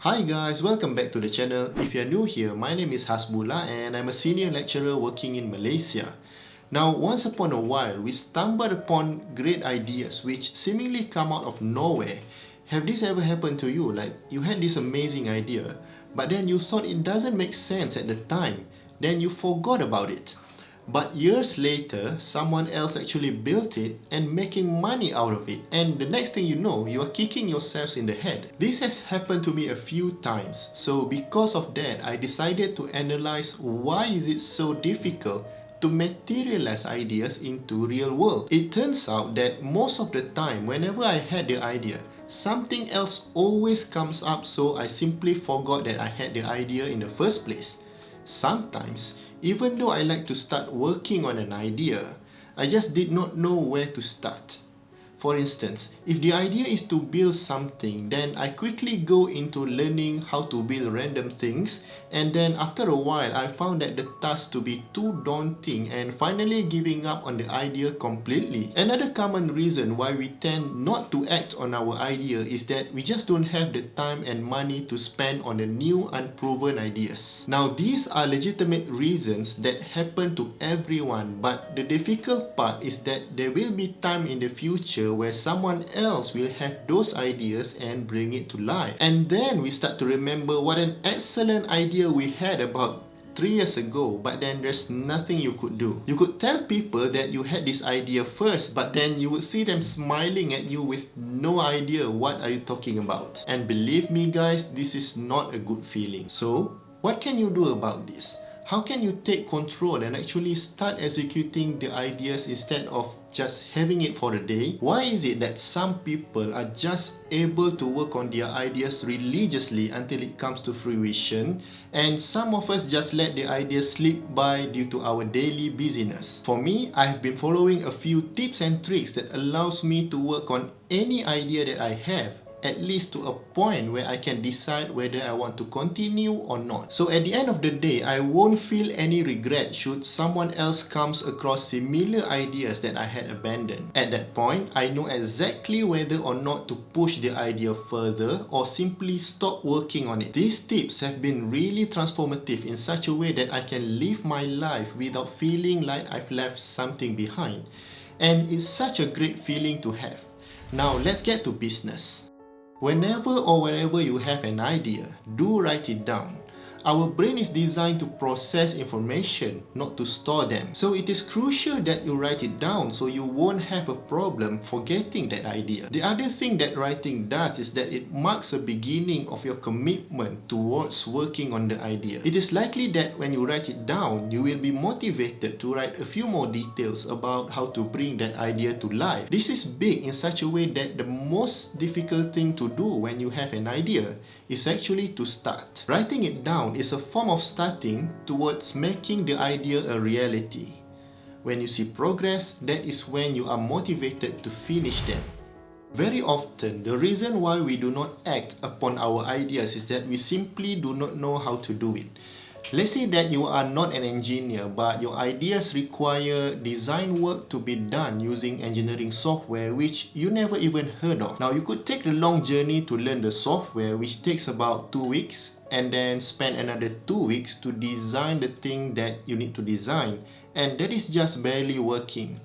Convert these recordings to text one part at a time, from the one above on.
Hi guys, welcome back to the channel. If you're new here, my name is Hasbullah and I'm a senior lecturer working in Malaysia. Now, once upon a while, we stumbled upon great ideas which seemingly come out of nowhere. Have this ever happened to you? Like, you had this amazing idea, but then you thought it doesn't make sense at the time. Then you forgot about it. But years later, someone else actually built it and making money out of it. And the next thing you know, you are kicking yourselves in the head. This has happened to me a few times. So because of that, I decided to analyze why is it so difficult to materialize ideas into real world. It turns out that most of the time, whenever I had the idea, something else always comes up, so I simply forgot that I had the idea in the first place. Sometimes, even though I like to start working on an idea, I just did not know where to start. For instance, if the idea is to build something, then I quickly go into learning how to build random things, and then after a while I found that the task to be too daunting and finally giving up on the idea completely. Another common reason why we tend not to act on our idea is that we just don't have the time and money to spend on the new unproven ideas. Now, these are legitimate reasons that happen to everyone, but the difficult part is that there will be time in the future where someone else will have those ideas and bring it to life. And then we start to remember what an excellent idea we had about 3 years ago, but then there's nothing you could do. You could tell people that you had this idea first, but then you would see them smiling at you with no idea what are you talking about. And believe me guys, this is not a good feeling. So, what can you do about this? How can you take control and actually start executing the ideas instead of just having it for a day? Why is it that some people are just able to work on their ideas religiously until it comes to fruition, and some of us just let the ideas slip by due to our daily busyness? For me, I have been following a few tips and tricks that allows me to work on any idea that I have, at least to a point where I can decide whether I want to continue or not. So at the end of the day, I won't feel any regret should someone else comes across similar ideas that I had abandoned. At that point, I know exactly whether or not to push the idea further or simply stop working on it. These tips have been really transformative in such a way that I can live my life without feeling like I've left something behind. And it's such a great feeling to have. Now let's get to business. Whenever or wherever you have an idea, do write it down. Our brain is designed to process information, not to store them. So it is crucial that you write it down so you won't have a problem forgetting that idea. The other thing that writing does is that it marks a beginning of your commitment towards working on the idea. It is likely that when you write it down, you will be motivated to write a few more details about how to bring that idea to life. This is big in such a way that the most difficult thing to do when you have an idea is actually to start. Writing it down is a form of starting towards making the idea a reality. When you see progress, that is when you are motivated to finish them. Very often, the reason why we do not act upon our ideas is that we simply do not know how to do it. Let's say that you are not an engineer, but your ideas require design work to be done using engineering software which you never even heard of. Now, you could take the long journey to learn the software, which takes about 2 weeks, and then spend another 2 weeks to design the thing that you need to design, and that is just barely working.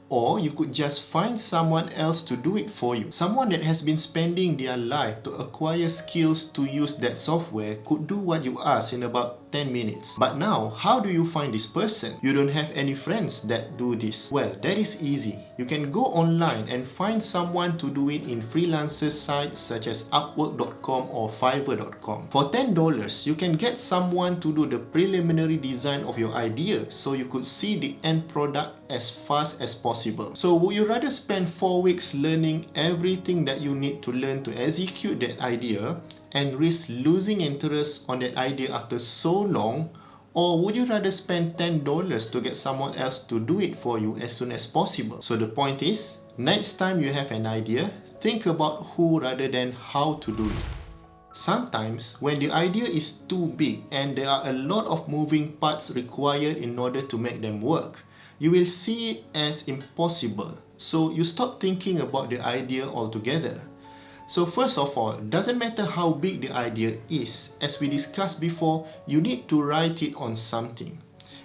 Or you could just find someone else to do it for you. Someone that has been spending their life to acquire skills to use that software could do what you ask in about 10 minutes. But now, how do you find this person? You don't have any friends that do this. Well, that is easy. You can go online and find someone to do it in freelancer sites such as Upwork.com or Fiverr.com. For $10, you can get someone to do the preliminary design of your idea so you could see the end product as fast as possible. So would you rather spend 4 weeks learning everything that you need to learn to execute that idea and risk losing interest on that idea after so long? Or would you rather spend $10 to get someone else to do it for you as soon as possible? So the point is, next time you have an idea, think about who rather than how to do it. Sometimes, when the idea is too big and there are a lot of moving parts required in order to make them work, you will see it as impossible. So you stop thinking about the idea altogether. So first of all, doesn't matter how big the idea is, as we discussed before, you need to write it on something.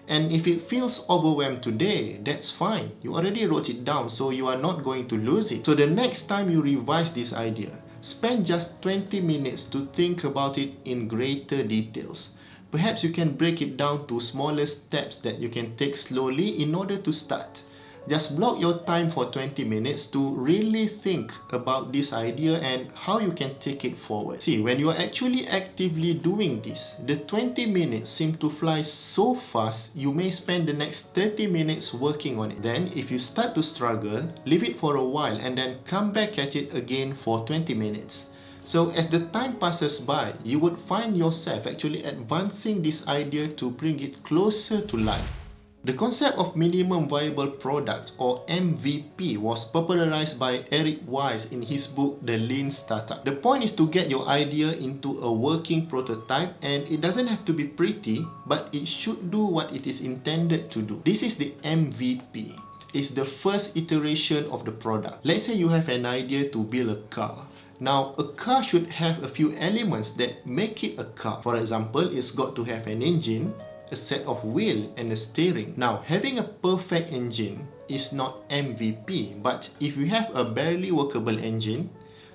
And if it feels overwhelmed today, that's fine. You already wrote it down, so you are not going to lose it. So the next time you revise this idea, spend just 20 minutes to think about it in greater details. Perhaps you can break it down to smaller steps that you can take slowly in order to start. Just block your time for 20 minutes to really think about this idea and how you can take it forward. See, when you are actually actively doing this, the 20 minutes seem to fly so fast, you may spend the next 30 minutes working on it. Then, if you start to struggle, leave it for a while and then come back at it again for 20 minutes. So as the time passes by, you would find yourself actually advancing this idea to bring it closer to life. The concept of minimum viable product or MVP was popularized by Eric Weiss in his book The Lean Startup. The point is to get your idea into a working prototype, and it doesn't have to be pretty, but it should do what it is intended to do. This is the MVP. It's the first iteration of the product. Let's say you have an idea to build a car. Now, a car should have a few elements that make it a car. For example, it's got to have an engine, a set of wheel and a steering. Now, having a perfect engine is not MVP, but if you have a barely workable engine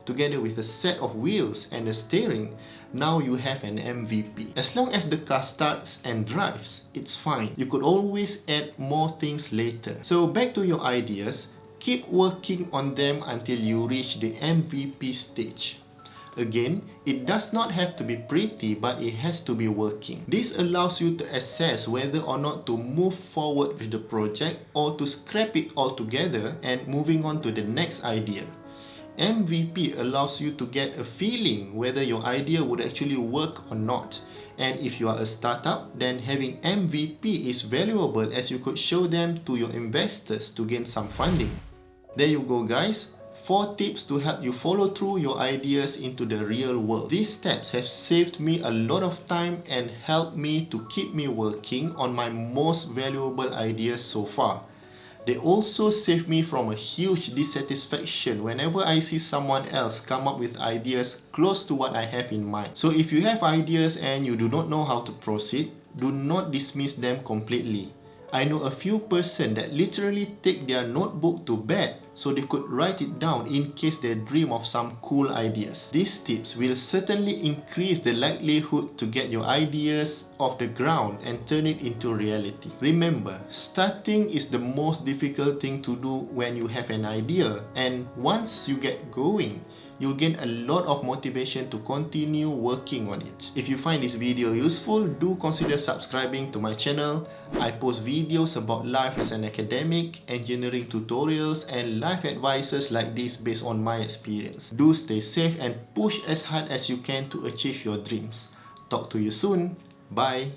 together with a set of wheels and a steering, now you have an MVP. As long as the car starts and drives, it's fine. You could always add more things later. So back to your ideas, keep working on them until you reach the MVP stage. Again, it does not have to be pretty, but it has to be working. This allows you to assess whether or not to move forward with the project or to scrap it altogether and moving on to the next idea. MVP allows you to get a feeling whether your idea would actually work or not. And if you are a startup, then having MVP is valuable as you could show them to your investors to gain some funding. There you go, guys. 4 tips to help you follow through your ideas into the real world. These steps have saved me a lot of time and helped me to keep me working on my most valuable ideas so far. They also save me from a huge dissatisfaction whenever I see someone else come up with ideas close to what I have in mind. So if you have ideas and you do not know how to proceed, do not dismiss them completely. I know a few person that literally take their notebook to bed so they could write it down in case they dream of some cool ideas. These tips will certainly increase the likelihood to get your ideas off the ground and turn it into reality. Remember, starting is the most difficult thing to do when you have an idea, and once you get going, you'll gain a lot of motivation to continue working on it. If you find this video useful, do consider subscribing to my channel. I post videos about life as an academic, engineering tutorials, and life advices like this based on my experience. Do stay safe and push as hard as you can to achieve your dreams. Talk to you soon. Bye.